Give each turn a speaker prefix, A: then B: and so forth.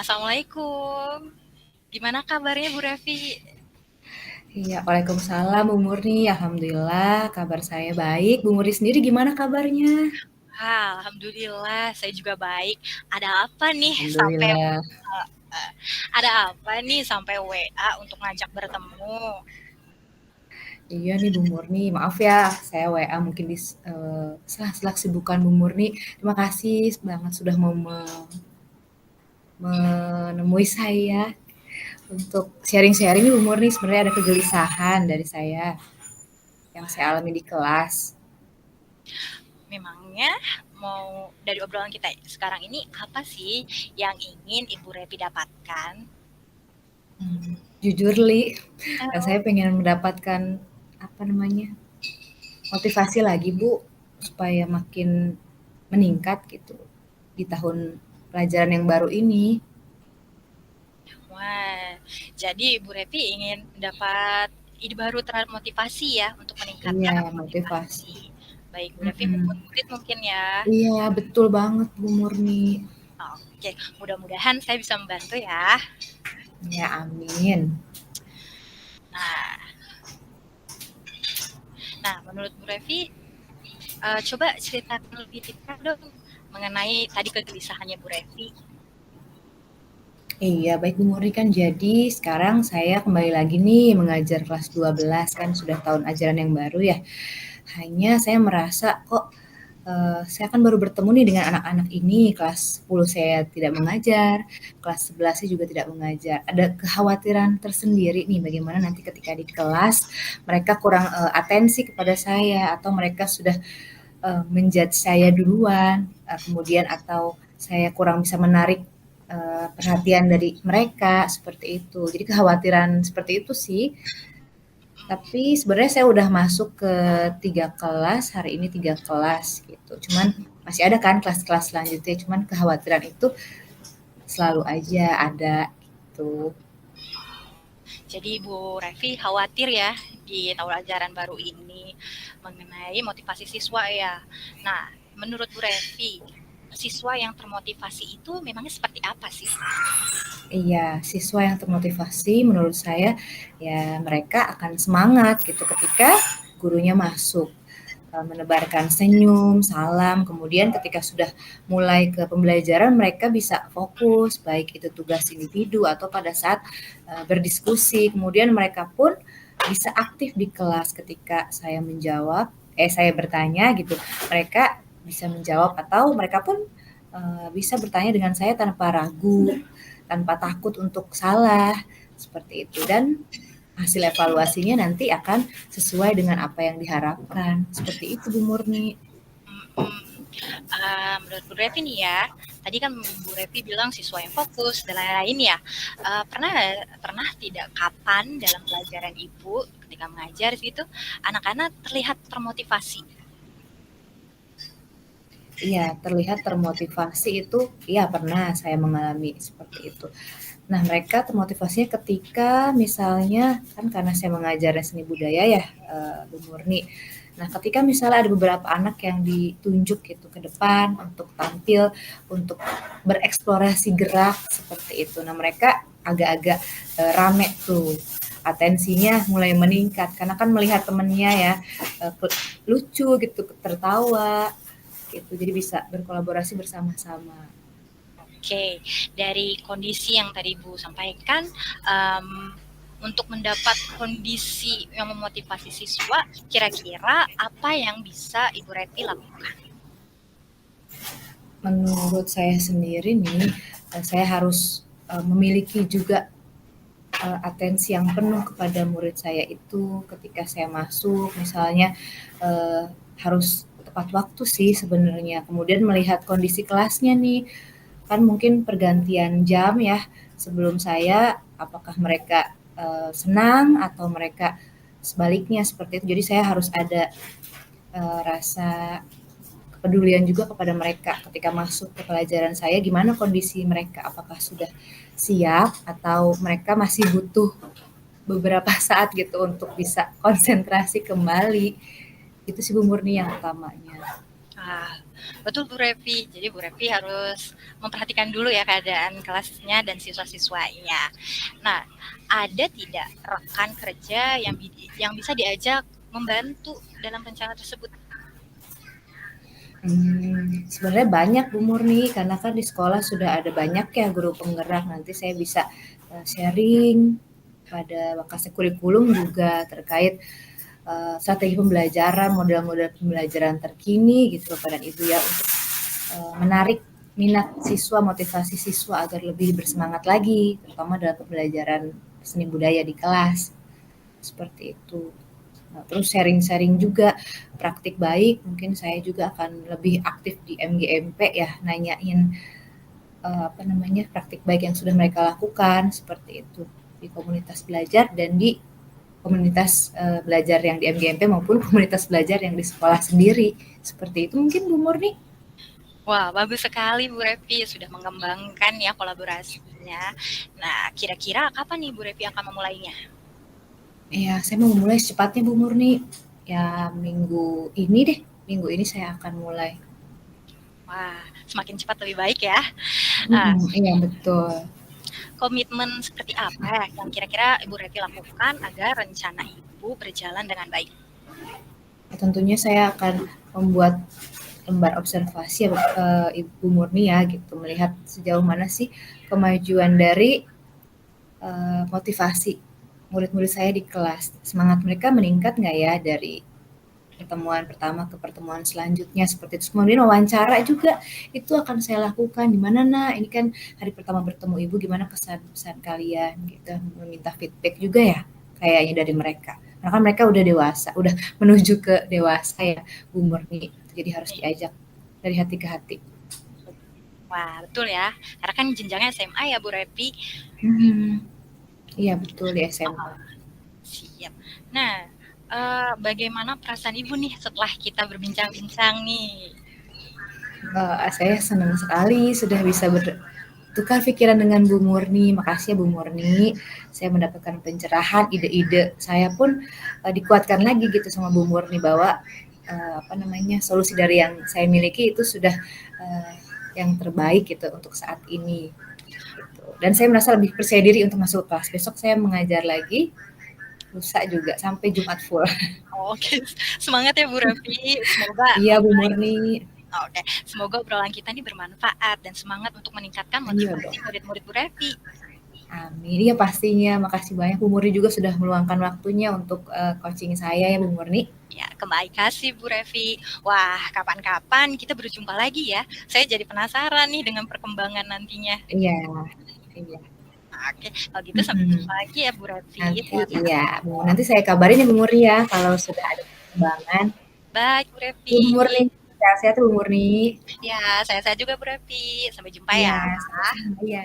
A: Assalamualaikum. Gimana kabarnya Bu Revi?
B: Iya, waalaikumsalam Bu Murni. Alhamdulillah, kabar saya baik. Bu Murni sendiri gimana kabarnya?
A: Alhamdulillah, saya juga baik. Ada apa nih sampai
B: Alhamdulillah.
A: ada apa nih sampai WA untuk ngajak bertemu?
B: Iya nih Bu Murni, maaf ya, saya WA mungkin di sela-sela kesibukan Bu Murni. Terima kasih banget sudah mau menemui saya untuk sharing-sharing nih Bu Murni. Sebenarnya ada kegelisahan dari saya yang
A: Wah,
B: saya alami di kelas.
A: memangnya mau dari obrolan kita sekarang ini apa sih yang ingin Ibu Revi dapatkan?
B: Jujur Li, saya
A: Oh,
B: pengen mendapatkan apa namanya motivasi lagi Bu, supaya makin meningkat gitu di tahun pelajaran yang baru ini.
A: wah, jadi Ibu Revi ingin dapat ide baru terhadap motivasi ya untuk
B: Iya,
A: meningkatkan
B: motivasi.
A: motivasi. Baik, Bu Revi
B: Mhm.
A: maupun murid mungkin ya.
B: Iya, betul banget Bu Murni.
A: Oke, mudah-mudahan saya bisa membantu ya.
B: Ya, amin.
A: Nah, menurut Bu Revi, coba ceritakan lebih detail dong mengenai tadi kegelisahannya Bu Revi.
B: Iya, baik Bu Murni kan jadi sekarang saya kembali lagi nih mengajar kelas 12 kan sudah tahun ajaran yang baru ya. Hanya saya merasa kok saya kan baru bertemu nih dengan anak-anak ini, kelas 10 saya tidak mengajar, kelas 11 saya juga tidak mengajar. Ada kekhawatiran tersendiri nih bagaimana nanti ketika di kelas mereka kurang atensi kepada saya atau mereka sudah menjudge saya duluan, kemudian atau saya kurang bisa menarik perhatian dari mereka seperti itu. Jadi kekhawatiran seperti itu sih. Tapi sebenarnya saya udah masuk ke 3 kelas, hari ini 3 kelas gitu. Cuman masih ada kan kelas-kelas selanjutnya, cuman kekhawatiran itu selalu aja ada gitu.
A: Jadi Bu Revi khawatir ya di tahun ajaran baru ini mengenai motivasi siswa ya. Nah, menurut Bu Revi, siswa yang termotivasi itu memangnya seperti apa sih?
B: Iya, siswa yang termotivasi menurut saya ya mereka akan semangat gitu ketika gurunya masuk. Menebarkan senyum, salam, kemudian ketika sudah mulai ke pembelajaran mereka bisa fokus, baik itu tugas individu atau pada saat berdiskusi. Kemudian mereka pun bisa aktif di kelas ketika saya bertanya gitu, mereka bisa menjawab atau mereka pun bisa bertanya dengan saya tanpa ragu, tanpa takut untuk salah, seperti itu. Dan hasil evaluasinya nanti akan sesuai dengan apa yang diharapkan. Seperti itu Bu Murni.
A: Menurut Bu Revi nih ya, tadi kan Bu Revi bilang siswa yang fokus dan lain-lain ya. Pernah pernah tidak kapan dalam pelajaran Ibu ketika mengajar gitu, anak-anak terlihat termotivasi?
B: Iya, terlihat termotivasi itu, iya pernah saya mengalami seperti itu. Nah, mereka termotivasinya ketika misalnya, kan karena saya mengajarnya seni budaya ya, Bu Murni. Nah, ketika misalnya ada beberapa anak yang ditunjuk gitu ke depan untuk tampil, untuk bereksplorasi gerak seperti itu. Nah, mereka agak-agak rame tuh, atensinya mulai meningkat karena kan melihat temennya ya lucu gitu, tertawa gitu. Jadi bisa berkolaborasi bersama-sama.
A: Oke, dari kondisi yang tadi Bu sampaikan, untuk mendapat kondisi yang memotivasi siswa, kira-kira apa yang bisa Ibu Reti lakukan?
B: Menurut saya sendiri nih, saya harus memiliki juga atensi yang penuh kepada murid saya itu ketika saya masuk, misalnya harus tepat waktu sih sebenarnya. Kemudian melihat kondisi kelasnya nih, kan mungkin pergantian jam ya sebelum saya, apakah mereka senang atau mereka sebaliknya seperti itu. Jadi saya harus ada rasa kepedulian juga kepada mereka ketika masuk ke pelajaran saya, gimana kondisi mereka, apakah sudah siap atau mereka masih butuh beberapa saat gitu untuk bisa konsentrasi kembali. Itu sih Bu Murni yang utamanya.
A: Wah, betul Bu Revi. Jadi Bu Revi harus memperhatikan dulu ya keadaan kelasnya dan siswa-siswanya. Nah, ada tidak rekan kerja yang bisa diajak membantu dalam rencana tersebut?
B: Sebenarnya banyak Bu Murni, karena kan di sekolah sudah ada banyak ya guru penggerak. Nanti saya bisa sharing pada wakase kurikulum juga terkait strategi pembelajaran, model-model pembelajaran terkini gitu Bapak dan Ibu ya, untuk menarik minat siswa, motivasi siswa agar lebih bersemangat lagi, terutama dalam pembelajaran seni budaya di kelas. Seperti itu. Nah, terus sharing-sharing juga praktik baik, mungkin saya juga akan lebih aktif di MGMP ya, nanyain praktik baik yang sudah mereka lakukan seperti itu di komunitas belajar dan di komunitas belajar yang di MGMP maupun komunitas belajar yang di sekolah sendiri. Seperti itu mungkin Bu Murni.
A: Wah, bagus sekali Bu Revi sudah mengembangkan ya kolaborasinya. Nah, kira-kira kapan nih Bu Revi akan memulainya?
B: Ya, saya mau mulai secepatnya Bu Murni. Ya, minggu ini deh. Minggu ini saya akan mulai.
A: Wah, semakin cepat lebih baik ya. Nah,
B: Iya, betul.
A: komitmen seperti apa yang kira-kira Ibu Revi lakukan agar rencana Ibu berjalan dengan baik?
B: Ya, tentunya saya akan membuat lembar observasi ya Ibu Murni ya gitu, melihat sejauh mana sih kemajuan dari motivasi murid-murid saya di kelas. Semangat mereka meningkat nggak ya dari pertemuan pertama ke pertemuan selanjutnya seperti itu. Kemudian wawancara juga itu akan saya lakukan. Di mana ini kan hari pertama bertemu Ibu, gimana kesan-kesan kalian gitu. Meminta feedback juga ya kayaknya dari mereka. Karena kan mereka udah dewasa, udah menuju ke dewasa ya Bu Murni. Jadi harus diajak dari hati ke hati.
A: Wah, betul ya. Karena kan jenjangnya SMA ya Bu Revi.
B: Iya betul di SMA.
A: Siap. Nah, bagaimana perasaan Ibu nih setelah kita berbincang-bincang nih?
B: Saya senang sekali sudah bisa bertukar pikiran dengan Bu Murni. Makasih ya Bu Murni. Saya mendapatkan pencerahan, ide-ide saya pun dikuatkan lagi gitu sama Bu Murni bahwa solusi dari yang saya miliki itu sudah yang terbaik gitu untuk saat ini. Gitu. Dan saya merasa lebih percaya diri untuk masuk kelas. Besok saya mengajar lagi, lusa juga sampai Jumat full.
A: Oke, semangat ya Bu Revi. Semoga
B: Iya Bu Murni.
A: Oke, semoga obrolan kita ini bermanfaat dan semangat untuk meningkatkan
B: Iya
A: motivasi
B: dong.
A: murid-murid Bu Revi.
B: Amin. Iya pastinya. Makasih banyak Bu Murni juga sudah meluangkan waktunya untuk coaching saya ya Bu Murni.
A: Ya, kembali kasih Bu Revi. Wah, kapan-kapan kita berjumpa lagi ya. Saya jadi penasaran nih dengan perkembangan nantinya.
B: Iya. Iya.
A: Oke, kalau gitu sampai jumpa lagi ya Bu Revi.
B: Nanti saya kabarin ya Bu Murni ya kalau sudah ada perkembangan.
A: Baik Bu
B: Bu
A: Revi.
B: Murni, sehat-sehat Bu Murni.
A: Ya, saya juga Bu Revi. Sampai jumpa
B: Iya,
A: ya.
B: sama-sama. Iya.